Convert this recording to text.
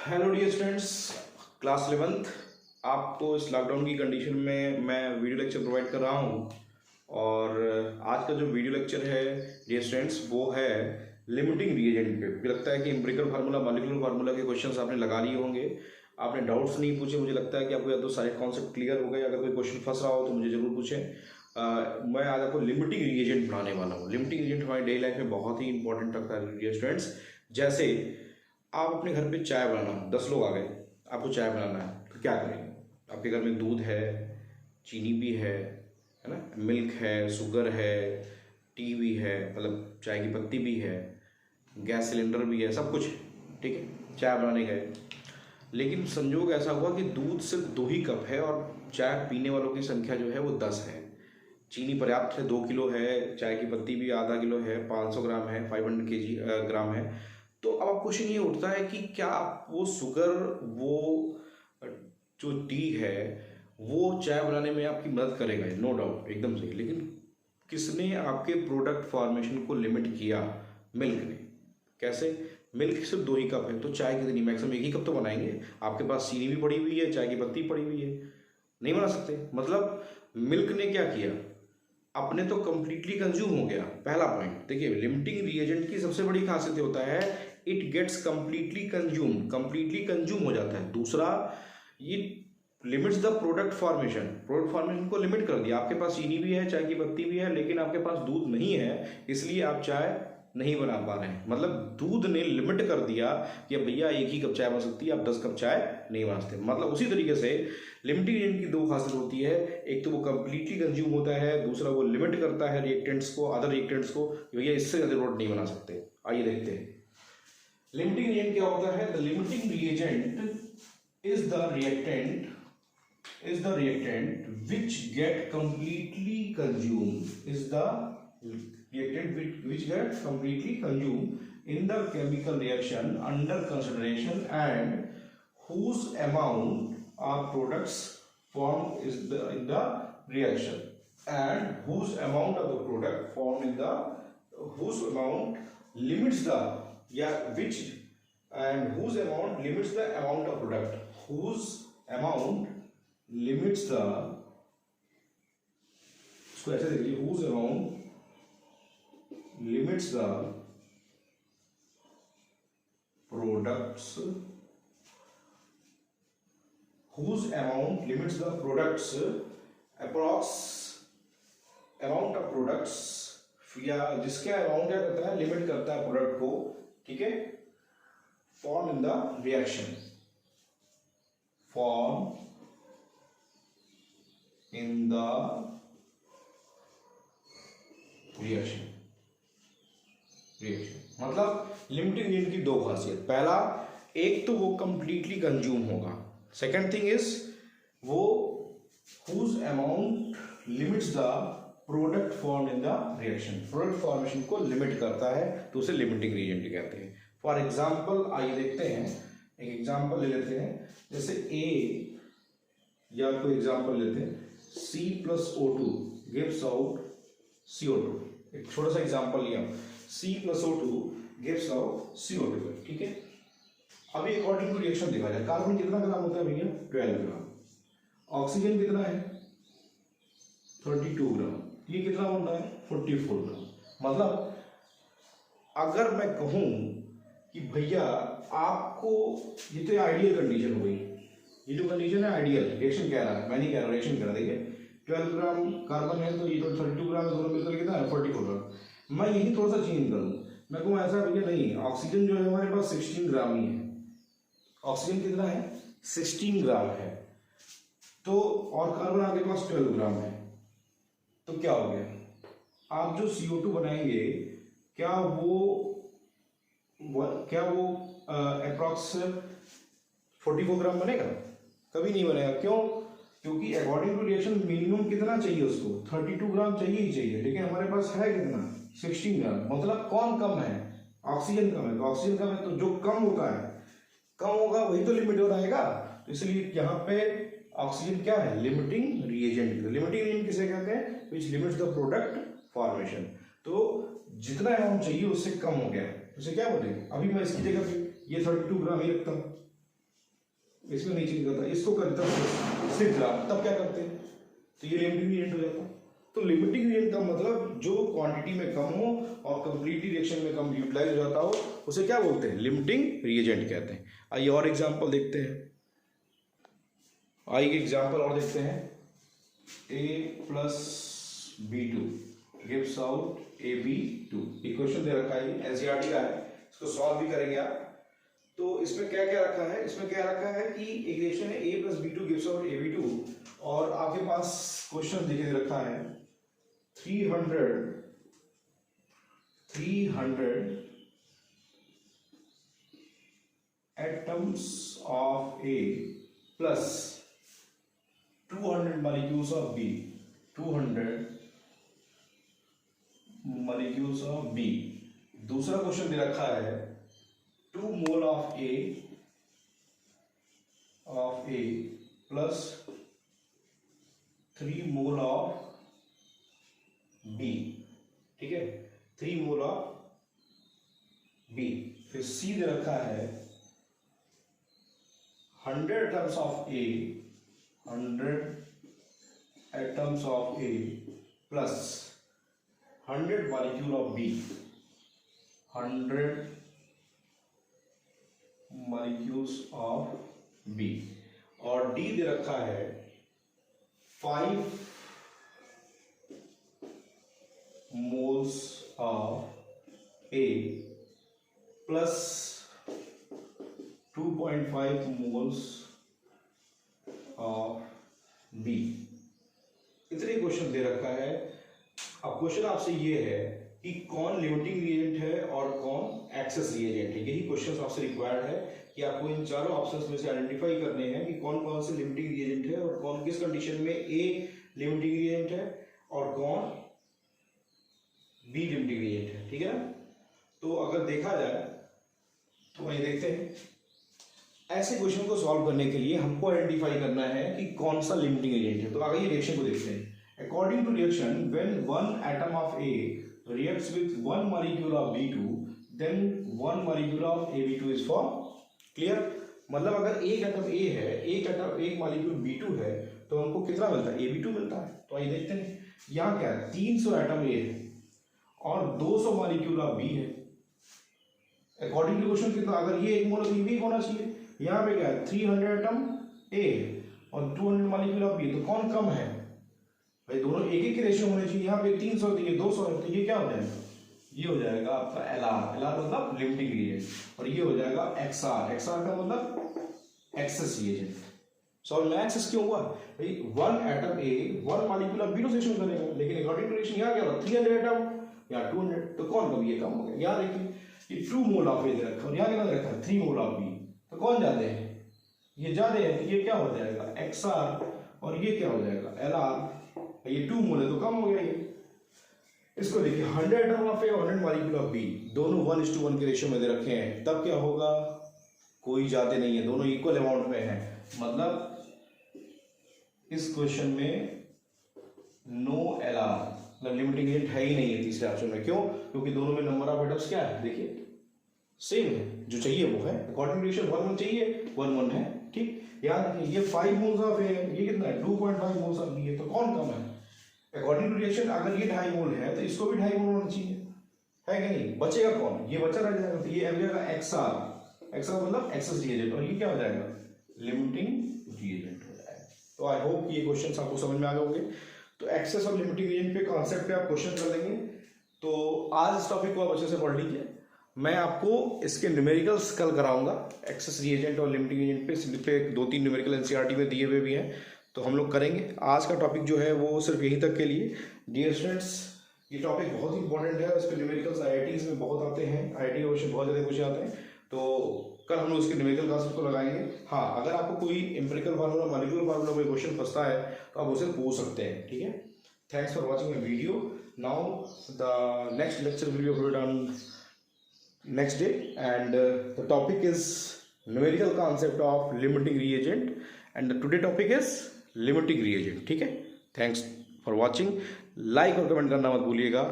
Hello dear students, class 11th। आपको इस lockdown की कंडीशन में मैं वीडियो लेक्चर प्रोवाइड कर रहा हूँ। और आज का जो वीडियो लेक्चर है डियर स्टूडेंट्स वो है लिमिटिंग रिएजेंट पे। मुझे लगता है कि एम्पिरिकल फार्मूला, मॉलिक्यूलर फार्मूला के क्वेश्चंस आपने लगा लिए होंगे। आपने डाउट्स नहीं पूछे। मुझे लगता है कि आपको या तो सारे कॉन्सेप्ट क्लियर हो गए। अगर कोई क्वेश्चन फंस रहा हो तो मुझे जरूर पूछें। मैं आज आपको लिमिटिंग रिएजेंट पढ़ाने वाला हूँ। लिमिटिंग रिएजेंट हमारी डेली लाइफ में बहुत ही इंपॉर्टेंट रखता है डियर स्टूडेंट्स। जैसे आप अपने घर पे चाय बनाना, 10 लोग आ गए, आपको चाय बनाना है तो क्या करेंगे? आपके घर में दूध है, चीनी भी है ना, मिल्क है, शुगर है, टी भी है, मतलब चाय की पत्ती भी है, गैस सिलेंडर भी है, सब कुछ है। ठीक है, चाय बनाने गए, लेकिन संजोग ऐसा हुआ कि दूध सिर्फ 2 ही कप है और चाय पीने वालों की संख्या जो है वो 10 है। चीनी पर्याप्त है, 2 किलो है, चाय की पत्ती भी आधा किलो है, 500 ग्राम है, 500 केजी ग्राम है। तो अब क्वेश्चन ये उठता है कि क्या वो शुगर, वो जो टी है, वो चाय बनाने में आपकी मदद करेगा? नो डाउट, एकदम सही। लेकिन किसने आपके प्रोडक्ट फॉर्मेशन को लिमिट किया? मिल्क ने। कैसे? मिल्क सिर्फ 2 ही कप है तो चाय कितनी? मैक्सिमम 1 ही कप तो बनाएंगे। आपके पास चीनी भी पड़ी हुई है, चाय की पत्ती पड़ी हुई है, नहीं बना सकते। मतलब मिल्क ने क्या किया? अपने तो कंप्लीटली कंज्यूम हो गया। पहला पॉइंट देखिए, लिमिटिंग रिएजेंट की सबसे बड़ी खासियत होता है इट गेट्स कंप्लीटली कंज्यूम हो जाता है। दूसरा, ये लिमिट्स द प्रोडक्ट फॉर्मेशन को लिमिट कर दिया। आपके पास चीनी भी है, चाय की पत्ती भी है, लेकिन आपके पास दूध नहीं है, इसलिए आप चाय नहीं बना पा रहे हैं। मतलब दूध ने लिमिट कर दिया कि भैया 1 ही कप चाय बन सकती है, आप 10 कप चाय नहीं बना सकते। मतलब उसी तरीके से लिमिटिंग एजेंट की 2 खासियत होती है। एक तो वो कंप्लीटली कंज्यूम होता है, दूसरा वो लिमिट करता है रिएक्टेंट्स को, अदर रिएक्टेंट्स को, कि भैया इससे ज़्यादा प्रोडक्ट नहीं बना सकते। आइए देखते हैं लिमिटिंग रिएजेंट क्या होता है। The limiting reagent is the reactant which get completely consumed in the chemical reaction under consideration and whose amount of products formed in the reaction and whose amount of the product formed in the whose amount limits the which and whose amount limits the amount of product whose amount limits the इसको ऐसे देखिए, whose amount limits the products approx amount of products, या जिसके amount क्या करता है, limit करता है प्रोडक्ट को। ठीक है, form in the reaction, form in the reaction. मतलब लिमिटिंग एजेंट की 2 खासियत। पहला, एक तो वो कंप्लीटली कंज्यूम होगा। सेकंड थिंग इज वो whose amount limits the product form in the reaction, product formation को लिमिट करता है, तो उसे लिमिटिंग रिएजेंट कहते हैं। फॉर एग्जाम्पल आइए देखते हैं, एक एग्जाम्पल ले लेते हैं। जैसे ए, या कोई एग्जाम्पल लेते हैं, C+O2 gives out CO2। एक छोटा सा एग्जाम्पल लिया, C+O2 gives out CO2। ठीक है, अभी अकॉर्डिंग टू रिएक्शन देखा जाए, कार्बन कितना ग्राम होता है भैया? 12 ग्राम। ऑक्सीजन कितना है? 32 ग्राम। ये कितना बन रहा है? 44 ग्राम। मतलब अगर मैं कहूं कि भैया आपको, ये तो आइडियल कंडीशन हो गई, ये जो कंडीशन है आइडियल, रिएक्शन कह रहा है, मैं नहीं कह रहा, रिएक्शन कह रहा। देखिए 12 ग्राम कार्बन है तो ये तो 32 ग्राम, दोनों मिलकर कितना है? 44 ग्राम। मैं यही थोड़ा सा चेंज करूँ, मैं कहूँ ऐसा भैया नहीं, ऑक्सीजन जो है हमारे पास 16 ग्राम ही है। ऑक्सीजन कितना है? 16 ग्राम है, तो और कार्बन आपके पास 12 ग्राम है, तो क्या हो गया? आप जो CO2 बनाएंगे, क्या वो अप्रॉक्स 44 ग्राम बनेगा? कभी नहीं बनेगा। क्यों? क्योंकि अकॉर्डिंग टू रिएक्शन मिनिमम कितना चाहिए उसको? 32 ग्राम चाहिए ही चाहिए, लेकिन हमारे पास है कितना? 16 ग्राम। मतलब कौन कम है? ऑक्सीजन कम है। तो ऑक्सीजन कम है तो जो कम होता है, कम होगा वही तो लिमिट हो रहेगा। तो इसलिए यहाँ पे ऑक्सीजन क्या है? Limiting reagent. लिमिटिंग रिएजेंट किसे कहते हैं? विच लिमिट्स द प्रोडक्ट फॉर्मेशन। तो जितना अमाउंट चाहिए उससे कम हो गया, उसे क्या बोलेंगे? अभी मैं इसकी जगह पे ये 32 ग्राम ही रखता हूँ, इसमें नहीं चेंज करता, इसको करता सिर्फ तब क्या करते हैं, तो ये लिमिटिंग रिएजेंट हो जाता है। तो लिमिटिंग रिएजेंट का मतलब जो क्वांटिटी में कम हो और कंप्लीटली रिएक्शन में कम यूटिलाइज हो जाता हो, उसे क्या बोलते हैं, लिमिटिंग रिएजेंट कहते हैं। आइए और एग्जांपल देखते हैं, आइए एग्जांपल और देखते हैं। A + B2 gives out AB2। ये क्वेश्चन दे रखा है, एनसीईआरटी का है, इसको सॉल्व भी करेंगे आप। तो इसमें क्या क्या रखा है, इसमें क्या रखा है कि एक रिएक्शन है A + B2 gives out AB2 और आपके पास क्वेश्चन देखे रखा है 300 atoms of A plus 200 molecules of B, 200 molecules of B। दूसरा क्वेश्चन दे रखा है 2 mole of A plus 3 mole of B, ठीक है, 3 मोल ऑफ B। फिर C दे रखा है 100 atoms of A, 100 atoms of A plus 100 molecule of B, 100 molecules of B। और D दे रखा है 5 moles of A plus 2.5 moles of B। इतने question दे रखा है। अब क्वेश्चन आपसे ये है कि कौन लिमिटिंग रिएजेंट है और कौन एक्सेस रिएजेंट है। यही क्वेश्चन आपसे रिक्वायर्ड है कि आपको इन चारों ऑप्शंस में से आइडेंटिफाई करने हैं कि कौन कौन से लिमिटिंग रिएजेंट है और कौन किस कंडीशन में ए लिमिटिंग रिएजेंट है और कौन बी लिमिटिंग रिएजेंट है, ठीक है ना। तो अगर देखा जाए तो वही देखते हैं, ऐसे क्वेश्चन को सॉल्व करने के लिए हमको आइडेंटिफाई करना है कि कौन सा लिमिटिंग एजेंट है। तो आगे ये रिएक्शन को देखते हैं। According to reaction when one atom of A reacts with 1 molecule of B2 then 1 molecule of AB2 is formed। Clear, मतलब अगर एक एटम A है, एक मॉलिक्यूल B2 है, तो हमको कितना मिलता है, AB2 मिलता है। तो आइए देखते हैं, यहाँ क्या है, 300 एटम A है और 200 मॉलिक्यूल ऑफ B है। अकॉर्डिंग टू क्वेश्चन कितना, अगर ये एक मोल B होना चाहिए, यहाँ पे क्या है 300 एटम A और 200 मॉलिक्यूल ऑफ B, तो कौन कम है भाई, दोनों एक एक की रेशियो होनी चाहिए। यहाँ पे 300 तो ये 200 है, तो ये क्या हो जाएगा, ये हो जाएगा आपका LR मतलब लिमिटिंग रिएजेंट और ये हो जाएगा XR का मतलब एक्सेस रिएजेंट। सॉल्व में एक्सेस क्यों हुआ भाई, 1 atom A 1 molecule of B2 session करेगा, लेकिन अकॉर्डिंग टू रिएक्शन यहाँ क्या होगा 300 एटम या 200, तो कौन कम, ये कम हो गया। यहाँ देखिए ये 2 मोल ऑफ A दे रखा और यहाँ कितना दे रखा है 3 मोल ऑफ B, तो कौन ज्यादा है, ये ज्यादा है, तो ये क्या हो जाएगा XR और ये क्या हो जाएगा LR। ये 2 मोल है तो कम हो गया ये। इसको देखिए 100 atom of A 100 molecule of B, दोनों 1:1 के रेशियो में दे रखे हैं, तब क्या होगा, कोई ज्यादा नहीं है, दोनों इक्वल अमाउंट में है। मतलब इस क्वेश्चन में नो LR, मतलब लिमिटिंग एजेंट है ही नहीं है तीसरे ऑप्शन में। क्यों, क्योंकि दोनों में नंबर ऑफ एटम्स क्या है, देखिए सेम है, जो चाहिए वो है। अकॉर्डिंग टू रिएक्शन 1 1 चाहिए, 1 1 है, ठीक। याद रखिए ये 5 मोल्स ऑफ A है, ये कितना है 2.5 मोल्स ऑफ B है, तो कौन कम है। अकॉर्डिंग टू रिएक्शन अगर ये 2.5 मोल है तो इसको भी 2.5 मोल होना चाहिए, है कि नहीं। बचेगा कौन, ये बचा रह जाएगा, तो ये हो जाएगा XR मतलब एक्सेस रिएजेंट और ये क्या हो जाएगा, लिमिटिंग रिएजेंट हो जाएगा। तो आई होप ये क्वेश्चन आपको समझ में आ गए होंगे। तो एक्सेस और लिमिटिंग रिएजेंट पे कॉन्सेप्ट पे आप क्वेश्चन कर लेंगे। तो आज इस टॉपिक को आप अच्छे से पढ़ लीजिए। मैं आपको इसके न्यूमेरिकल्स कल कराऊंगा, एक्सेस रिएजेंट और लिमिटिंग एजेंट पे 2-3 न्यूमेरिकल एनसीईआरटी में दिए हुए भी हैं, तो हम लोग करेंगे। आज का टॉपिक जो है वो सिर्फ यहीं तक के लिए। डियर स्टूडेंट्स, ये टॉपिक बहुत ही इंपॉर्टेंट है, इस पर न्यूमेरिकल्स IITs में बहुत आते हैं, IIT के क्वेश्चन बहुत ज़्यादा पूछे जाते हैं। तो कल हम लोग उसके न्यूमेरिकल कॉन्सेप्ट को लगाएंगे। हाँ, अगर आपको कोई एम्पिरिकल फार्मूला, मॉलिक्यूलर फार्मूला कोई क्वेश्चन फंसता है तो आप उसे पूछ सकते हैं, ठीक है। Thanks for watching my video. Now the next lecture will be uploaded on next day and the topic is numerical concept of limiting reagent and the today topic is limiting reagent, ठीक है। Thanks for watching, like और comment करना मत भूलिएगा।